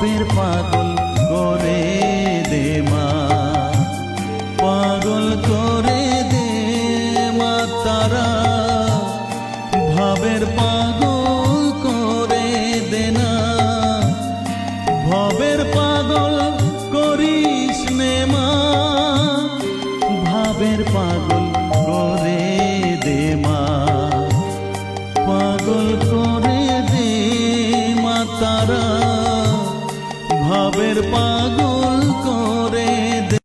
ভাবের পাগল করে দে মা, পাগল করে দে মা তারা, ভাবের পাগল করে দে না, ভবের পাগল করিস নে মা, ভাবের পাগল করে দে মা, পাগল করে দে মা তারা, ভাবের পাগল করে দে।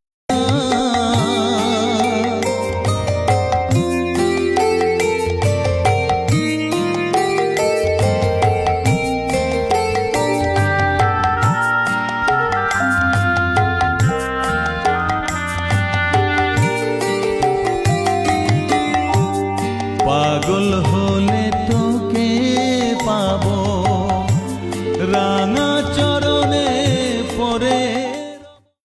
পাগল হলে তোকে পাবো